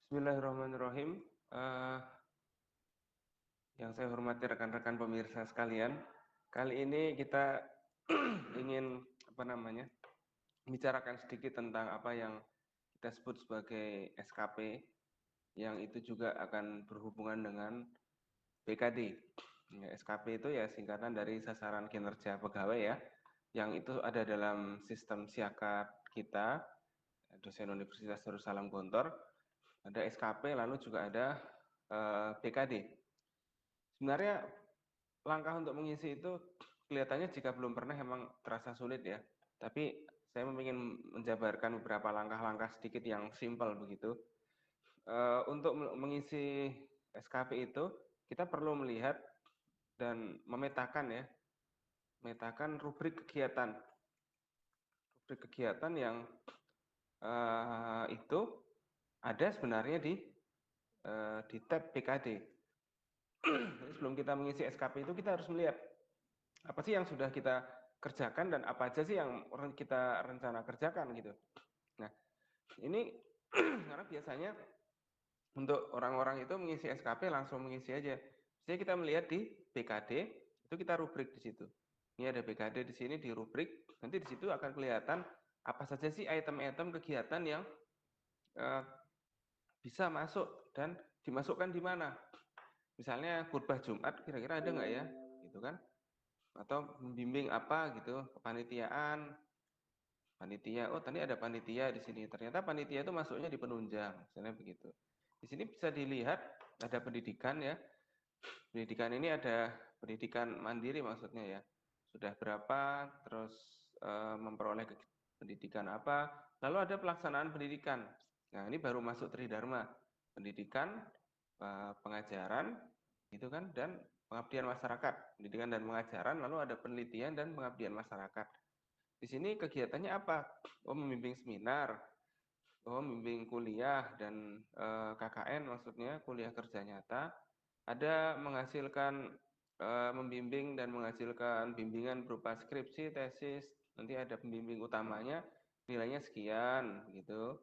Bismillahirrahmanirrahim. Yang saya hormati rekan-rekan pemirsa sekalian, kali ini kita ingin bicarakan sedikit tentang apa yang kita sebut sebagai SKP, yang itu juga akan berhubungan dengan BKD. SKP itu ya singkatan dari sasaran kinerja pegawai ya, yang itu ada dalam sistem siakat kita, dosen Universitas Darussalam Gontor. Ada SKP, lalu juga ada BKD. Sebenarnya langkah untuk mengisi itu kelihatannya jika belum pernah memang terasa sulit ya. Tapi saya ingin menjabarkan beberapa langkah-langkah sedikit yang simpel begitu. Untuk mengisi SKP itu kita perlu melihat dan memetakan rubrik kegiatan yang itu ada sebenarnya di tab BKD. Jadi sebelum kita mengisi SKP itu kita harus melihat apa sih yang sudah kita kerjakan dan apa aja sih yang kita rencana kerjakan gitu. Nah, ini karena biasanya untuk orang-orang itu mengisi SKP langsung mengisi aja. Jadi kita melihat di BKD itu kita rubrik di situ. Ini ada BKD di sini di rubrik. Nanti di situ akan kelihatan apa saja sih item-item kegiatan yang bisa masuk dan dimasukkan di mana. Misalnya khutbah Jumat kira-kira ada nggak ya, gitu kan? Atau membimbing apa gitu, kepanitiaan, panitia. Oh, tadi ada panitia di sini. Ternyata panitia itu masuknya di penunjang, misalnya begitu. Di sini bisa dilihat ada pendidikan ya. Pendidikan ini ada pendidikan mandiri maksudnya ya. Sudah berapa, terus memperoleh pendidikan apa, lalu ada pelaksanaan pendidikan. Nah, ini baru masuk Tridharma. Pendidikan, pengajaran, gitu kan, dan pengabdian masyarakat. Pendidikan dan pengajaran, lalu ada penelitian dan pengabdian masyarakat. Di sini kegiatannya apa? Oh, membimbing seminar, oh, membimbing kuliah dan KKN maksudnya kuliah kerja nyata. Ada menghasilkan membimbing dan menghasilkan bimbingan berupa skripsi, tesis. Nanti ada pembimbing utamanya, nilainya sekian gitu.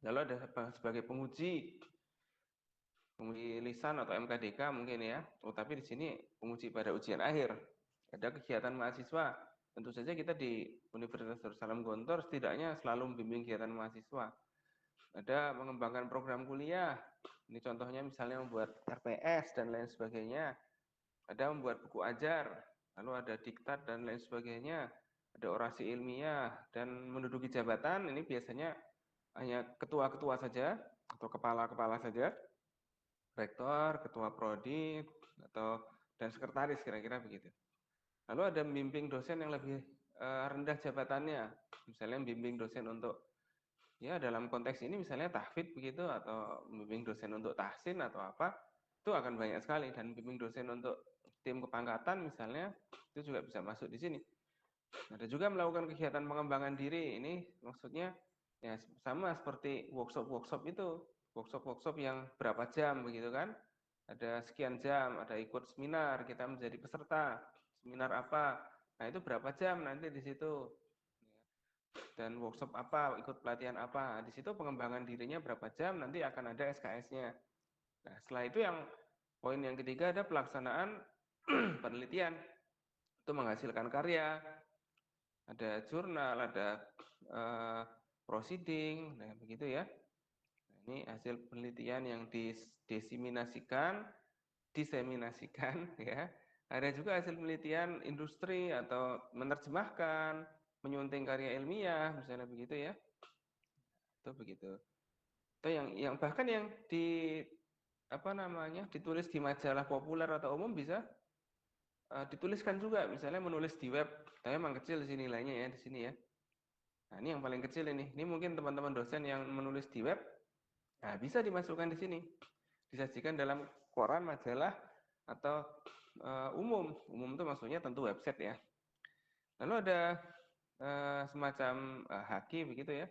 Lalu ada sebagai penguji lisan atau MKDK mungkin ya. Oh, tapi di sini penguji pada ujian akhir. Ada kegiatan mahasiswa. Tentu saja kita di Universitas Darussalam Gontor setidaknya selalu membimbing kegiatan mahasiswa. Ada mengembangkan program kuliah. Ini contohnya misalnya membuat RPS dan lain sebagainya. Ada membuat buku ajar, lalu ada diktat dan lain sebagainya. Ada orasi ilmiah dan menduduki jabatan ini biasanya hanya ketua-ketua saja atau kepala-kepala saja. Rektor, ketua prodi atau dan sekretaris kira-kira begitu. Lalu ada membimbing dosen yang lebih rendah jabatannya, misalnya membimbing dosen untuk ya dalam konteks ini misalnya tahfidz begitu atau membimbing dosen untuk tahsin atau apa itu akan banyak sekali dan membimbing dosen untuk tim kepangkatan misalnya itu juga bisa masuk di sini. Ada juga melakukan kegiatan pengembangan diri ini maksudnya ya sama seperti workshop itu workshop yang berapa jam begitu kan ada sekian jam ada ikut seminar kita menjadi peserta seminar apa nah itu berapa jam nanti di situ dan workshop apa, ikut pelatihan apa. Di situ pengembangan dirinya berapa jam, nanti akan ada SKS-nya. Nah, setelah itu yang poin yang ketiga ada pelaksanaan penelitian. Itu menghasilkan karya, ada jurnal, ada proceeding, nah begitu ya. Nah, ini hasil penelitian yang diseminasikan ya. Ada juga hasil penelitian industri atau menerjemahkan, menyunting karya ilmiah, misalnya begitu ya. Itu begitu. Itu yang bahkan yang ditulis di majalah populer atau umum bisa dituliskan juga, misalnya menulis di web. Tapi memang kecil di sini nilainya ya di sini ya. Nah, ini yang paling kecil ini. Ini mungkin teman-teman dosen yang menulis di web, nah bisa dimasukkan di sini. Disajikan dalam koran, majalah atau umum. Umum itu maksudnya tentu website ya. Lalu ada semacam haki begitu ya.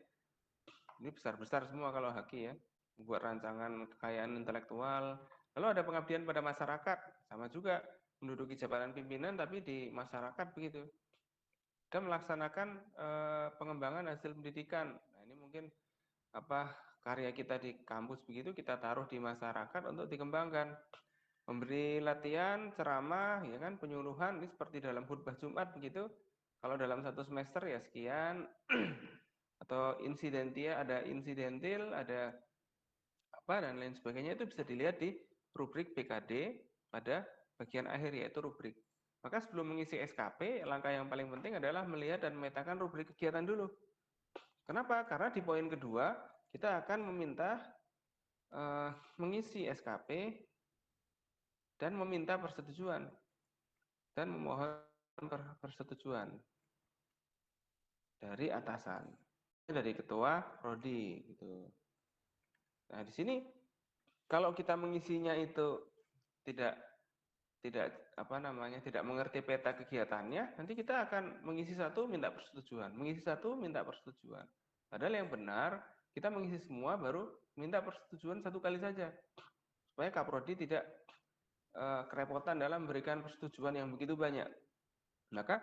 Ini besar-besar semua kalau haki ya. Membuat rancangan kekayaan intelektual. Lalu ada pengabdian pada masyarakat, sama juga menduduki jabatan pimpinan tapi di masyarakat begitu. Dan melaksanakan pengembangan hasil pendidikan. Nah, ini mungkin karya kita di kampus begitu kita taruh di masyarakat untuk dikembangkan. Memberi latihan, ceramah, ya kan, penyuluhan, ini seperti dalam khutbah Jumat begitu. Kalau dalam satu semester ya sekian, atau insidentia, ada insidentil, ada apa dan lain sebagainya, itu bisa dilihat di rubrik PKD pada bagian akhir, yaitu rubrik. Maka sebelum mengisi SKP, langkah yang paling penting adalah melihat dan memetakan rubrik kegiatan dulu. Kenapa? Karena di poin kedua kita akan meminta mengisi SKP dan meminta persetujuan dan memohon persetujuan dari atasan, dari ketua prodi gitu. Nah, di sini kalau kita mengisinya itu tidak tidak mengerti peta kegiatannya, nanti kita akan mengisi satu minta persetujuan, mengisi satu minta persetujuan. Padahal yang benar kita mengisi semua baru minta persetujuan satu kali saja, supaya Kaprodi tidak kerepotan dalam memberikan persetujuan yang begitu banyak. Maka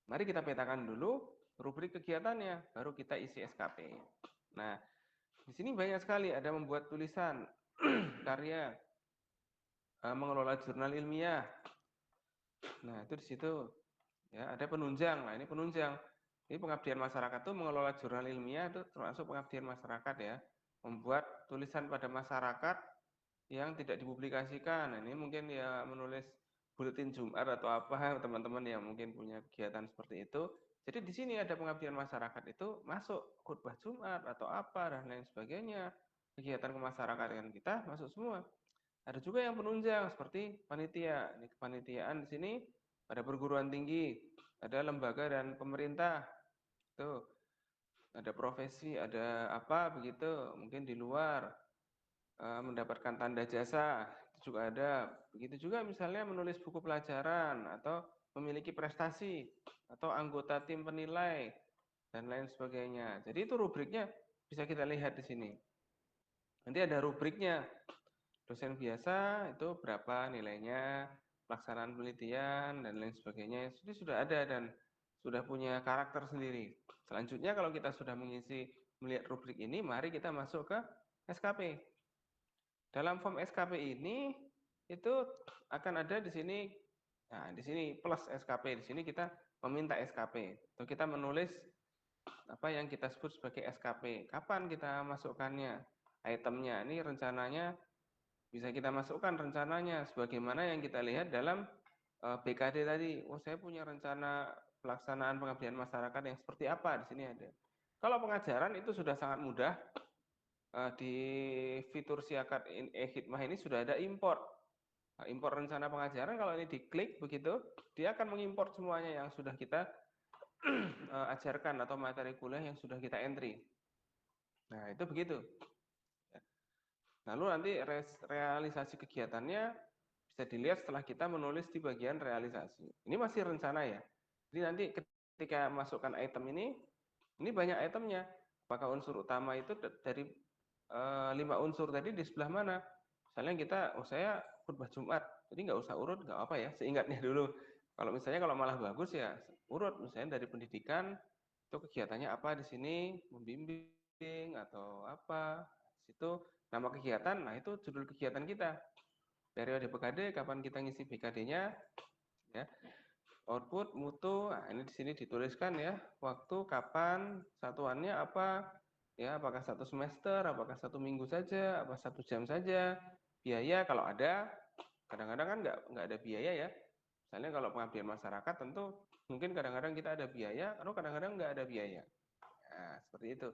mari kita petakan dulu rubrik kegiatannya, baru kita isi SKP. Nah, di sini banyak sekali, ada membuat tulisan, karya, mengelola jurnal ilmiah. Nah, itu di situ ya ada penunjang. Nah, ini penunjang. Ini pengabdian masyarakat itu mengelola jurnal ilmiah itu termasuk pengabdian masyarakat ya. Membuat tulisan pada masyarakat yang tidak dipublikasikan. Nah, ini mungkin ya menulis buletin Jumat atau apa, teman-teman yang mungkin punya kegiatan seperti itu. Jadi di sini ada pengabdian masyarakat itu masuk khutbah Jumat atau apa dan lain sebagainya. Kegiatan kemasyarakatan kita masuk semua. Ada juga yang penunjang seperti panitia. Ini kepanitiaan di sini ada perguruan tinggi, ada lembaga dan pemerintah. Tuh, ada profesi, ada apa begitu, mungkin di luar mendapatkan tanda jasa, itu juga ada. Begitu juga misalnya menulis buku pelajaran atau memiliki prestasi atau anggota tim penilai dan lain sebagainya. Jadi itu rubriknya bisa kita lihat di sini. Nanti ada rubriknya. Dosen biasa itu berapa nilainya, pelaksanaan penelitian dan lain sebagainya. Jadi sudah ada dan sudah punya karakter sendiri. Selanjutnya kalau kita sudah melihat rubrik ini, mari kita masuk ke SKP. Dalam form SKP ini itu akan ada di sini, nah di sini plus SKP, di sini kita meminta SKP. Atau kita menulis apa yang kita sebut sebagai SKP. Kapan kita masukkannya? Itemnya ini rencananya bisa kita masukkan rencananya sebagaimana yang kita lihat dalam BKD tadi. Oh, saya punya rencana pelaksanaan pengabdian masyarakat yang seperti apa, di sini ada. Kalau pengajaran itu sudah sangat mudah. Di fitur Siakat e-Hikmah ini sudah ada import. Import rencana pengajaran, kalau ini diklik begitu, dia akan mengimport semuanya yang sudah kita ajarkan atau materi kuliah yang sudah kita entry. Nah, itu begitu. Lalu nanti realisasi kegiatannya bisa dilihat setelah kita menulis di bagian realisasi. Ini masih rencana ya. Jadi nanti ketika masukkan item ini banyak itemnya. Apakah unsur utama itu dari 5 unsur tadi di sebelah mana? Misalnya kita, saya khutbah Jumat, jadi nggak usah urut, nggak apa ya, seingatnya dulu. Kalau misalnya kalau malah bagus ya urut, misalnya dari pendidikan itu kegiatannya apa di sini, membimbing atau apa, di situ nama kegiatan, nah itu judul kegiatan kita. Periode PKD, kapan kita ngisi BKD-nya, ya. Output, mutu, nah ini di sini dituliskan ya, waktu, kapan, satuannya apa, ya, apakah 1 semester, apakah 1 minggu saja, apa 1 jam saja, biaya kalau ada, kadang-kadang kan nggak ada biaya ya. Misalnya kalau pengabdian masyarakat tentu mungkin kadang-kadang kita ada biaya, atau kadang-kadang nggak ada biaya. Nah, seperti itu.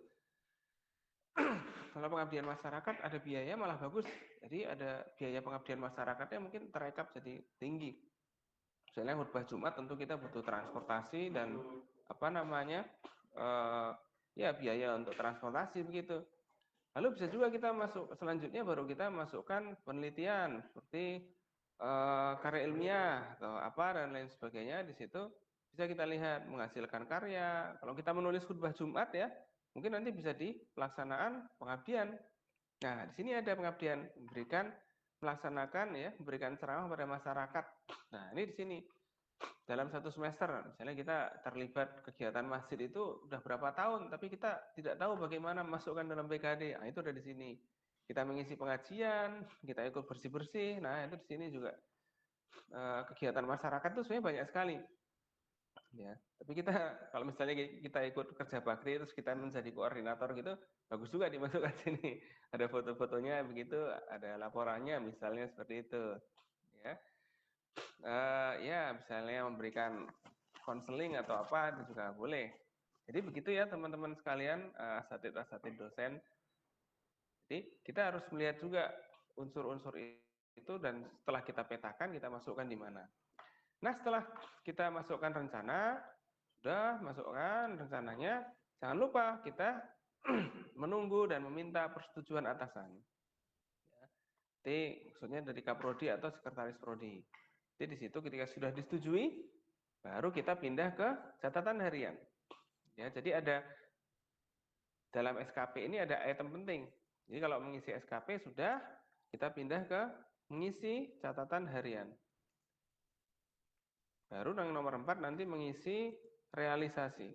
Kalau pengabdian masyarakat ada biaya malah bagus. Jadi ada biaya pengabdian masyarakatnya mungkin terekap jadi tinggi. Misalnya khutbah Jumat tentu kita butuh transportasi dan apa namanya ya biaya untuk transportasi begitu. Lalu bisa juga kita masuk selanjutnya baru kita masukkan penelitian seperti karya ilmiah atau apa dan lain sebagainya. Di situ bisa kita lihat menghasilkan karya. Kalau kita menulis khutbah Jumat ya, mungkin nanti bisa di pelaksanaan pengabdian. Nah, di sini ada pengabdian, melaksanakan ya, memberikan ceramah pada masyarakat. Nah, ini di sini dalam satu semester, misalnya kita terlibat kegiatan masjid itu udah berapa tahun, tapi kita tidak tahu bagaimana masukkan dalam PKD. Nah, itu ada di sini. Kita mengisi pengajian, kita ikut bersih-bersih. Nah, itu di sini juga kegiatan masyarakat itu sebenarnya banyak sekali. Ya, tapi kita kalau misalnya kita ikut kerja bakti terus kita menjadi koordinator gitu, bagus juga dimasukkan sini. Ada foto-fotonya begitu, ada laporannya misalnya seperti itu. Ya. Ya misalnya memberikan konseling atau apa itu juga boleh. Jadi begitu ya teman-teman sekalian, asatid dosen. Jadi kita harus melihat juga unsur-unsur itu dan setelah kita petakan kita masukkan di mana. Nah setelah kita masukkan rencana, sudah masukkan rencananya, jangan lupa kita menunggu dan meminta persetujuan atasan. Jadi maksudnya dari Kaprodi atau Sekretaris Prodi. Jadi di situ ketika sudah disetujui, baru kita pindah ke catatan harian. Ya, jadi ada dalam SKP ini ada item penting. Jadi kalau mengisi SKP sudah, kita pindah ke mengisi catatan harian. Baru yang nomor 4 nanti mengisi realisasi.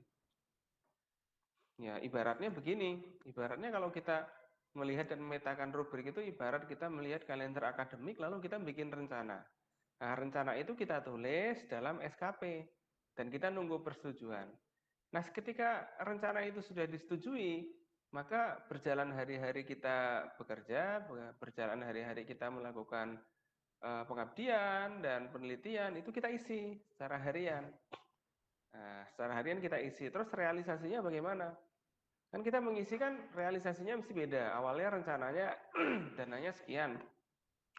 Ya, ibaratnya begini. Ibaratnya kalau kita melihat dan memetakan rubrik itu ibarat kita melihat kalender akademik lalu kita bikin rencana. Nah, rencana itu kita tulis dalam SKP dan kita nunggu persetujuan. Nah, ketika rencana itu sudah disetujui, maka berjalan hari-hari kita bekerja, berjalan hari-hari kita melakukan pengabdian dan penelitian itu kita isi secara harian. Nah, secara harian kita isi. Terus realisasinya bagaimana? Kan kita mengisi kan realisasinya mesti beda. Awalnya rencananya dananya sekian.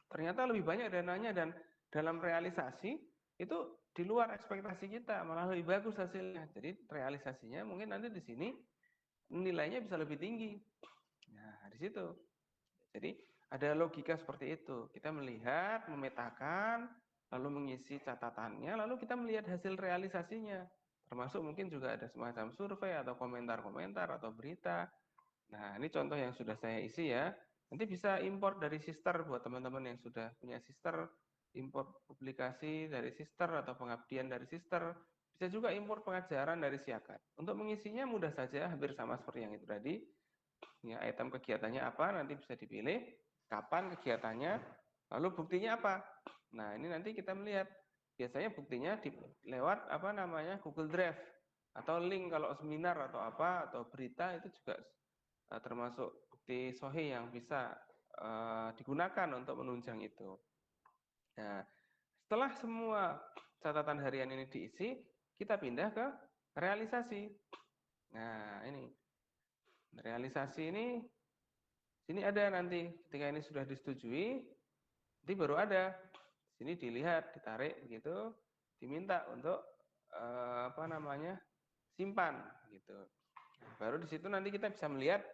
Ternyata lebih banyak dananya dan dalam realisasi itu di luar ekspektasi kita, malah lebih bagus hasilnya. Jadi realisasinya mungkin nanti di sini nilainya bisa lebih tinggi. Nah, di situ. Jadi ada logika seperti itu. Kita melihat, memetakan, lalu mengisi catatannya, lalu kita melihat hasil realisasinya. Termasuk mungkin juga ada semacam survei atau komentar-komentar atau berita. Nah, ini contoh yang sudah saya isi ya. Nanti bisa import dari sister buat teman-teman yang sudah punya sister, import publikasi dari sister atau pengabdian dari sister. Bisa juga import pengajaran dari Siakat. Untuk mengisinya mudah saja, hampir sama seperti yang itu tadi. Ya, item kegiatannya apa, nanti bisa dipilih. Kapan kegiatannya, lalu buktinya apa. Nah, ini nanti kita melihat. Biasanya buktinya lewat apa namanya Google Drive. Atau link kalau seminar atau apa, atau berita itu juga termasuk bukti sahih yang bisa digunakan untuk menunjang itu. Nah, setelah semua catatan harian ini diisi, kita pindah ke realisasi. Nah, ini realisasi ini sini ada nanti ketika ini sudah disetujui, nanti baru ada. Sini dilihat, ditarik gitu, diminta untuk apa namanya? Simpan gitu. Baru di situ nanti kita bisa melihat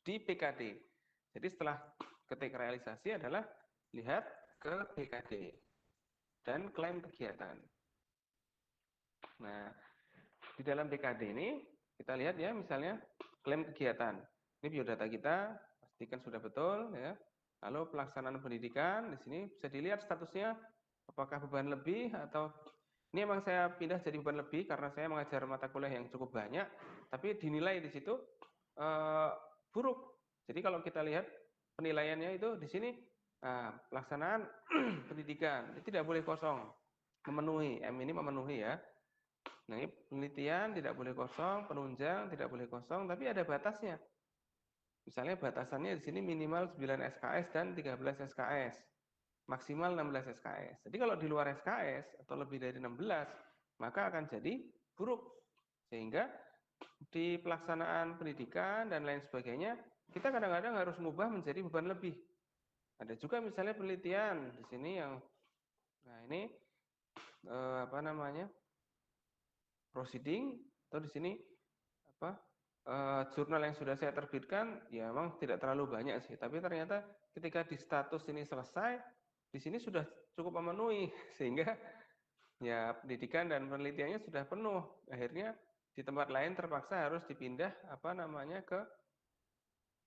di PKD. Jadi setelah ketik realisasi adalah lihat ke PKD dan klaim kegiatan. Nah, di dalam PKD ini kita lihat ya misalnya klaim kegiatan. Ini biodata kita pastikan sudah betul ya. Lalu pelaksanaan pendidikan di sini bisa dilihat statusnya apakah beban lebih atau ini emang saya pindah jadi beban lebih karena saya mengajar mata kuliah yang cukup banyak, tapi dinilai di situ buruk. Jadi kalau kita lihat penilaiannya itu di sini pelaksanaan pendidikan ini tidak boleh kosong, memenuhi, M ini memenuhi ya. Nah ini penelitian tidak boleh kosong, penunjang tidak boleh kosong, tapi ada batasnya. Misalnya batasannya di sini minimal 9 SKS dan 13 SKS, maksimal 16 SKS. Jadi kalau di luar SKS atau lebih dari 16, maka akan jadi buruk. Sehingga di pelaksanaan pendidikan dan lain sebagainya, kita kadang-kadang harus mengubah menjadi beban lebih. Ada juga misalnya penelitian di sini yang, nah ini apa namanya proceeding atau di sini apa jurnal yang sudah saya terbitkan, ya memang tidak terlalu banyak sih. Tapi ternyata ketika di status ini selesai, di sini sudah cukup memenuhi sehingga ya pendidikan dan penelitiannya sudah penuh. Akhirnya di tempat lain terpaksa harus dipindah apa namanya ke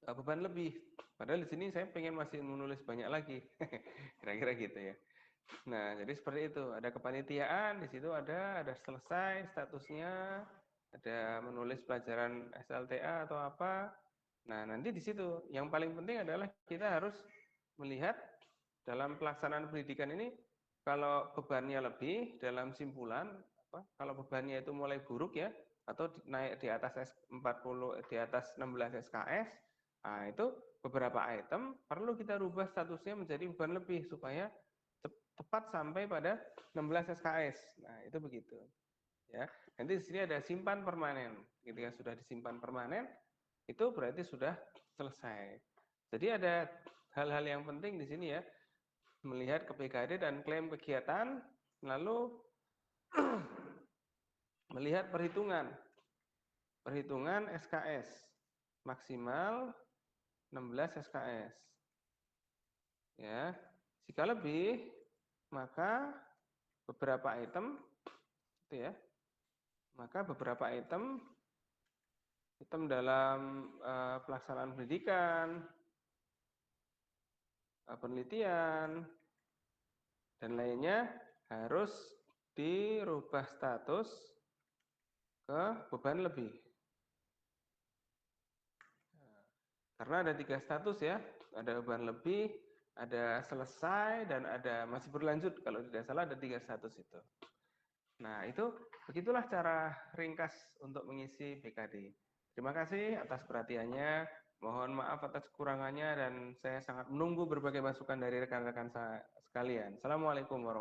beban lebih. Padahal di sini saya pengen masih menulis banyak lagi. Kira-kira gitu ya. Nah, jadi seperti itu. Ada kepanitiaan, di situ ada selesai statusnya, ada menulis pelajaran SLTA atau apa. Nah, nanti di situ yang paling penting adalah kita harus melihat dalam pelaksanaan pendidikan ini kalau bebannya lebih dalam simpulan apa? Kalau bebannya itu mulai buruk ya atau naik di atas 40 di atas 16 SKS, nah itu beberapa item perlu kita rubah statusnya menjadi beban lebih supaya tepat sampai pada 16 SKS. Nah, itu begitu. Ya. Nanti di sini ada simpan permanen. Ketika sudah disimpan permanen, itu berarti sudah selesai. Jadi ada hal-hal yang penting di sini ya, melihat ke PKD dan klaim kegiatan, lalu melihat perhitungan SKS maksimal 16 SKS. Ya, jika lebih maka beberapa item itu ya, maka beberapa item dalam pelaksanaan pendidikan, penelitian, dan lainnya harus dirubah status ke beban lebih. Karena ada 3 status ya, ada beban lebih, ada selesai, dan ada masih berlanjut. Kalau tidak salah ada 3 status itu. Nah, itu begitulah cara ringkas untuk mengisi BKD. Terima kasih atas perhatiannya. Mohon maaf atas kekurangannya dan saya sangat menunggu berbagai masukan dari rekan-rekan saya sekalian. Assalamualaikum warahmatullahi wabarakatuh.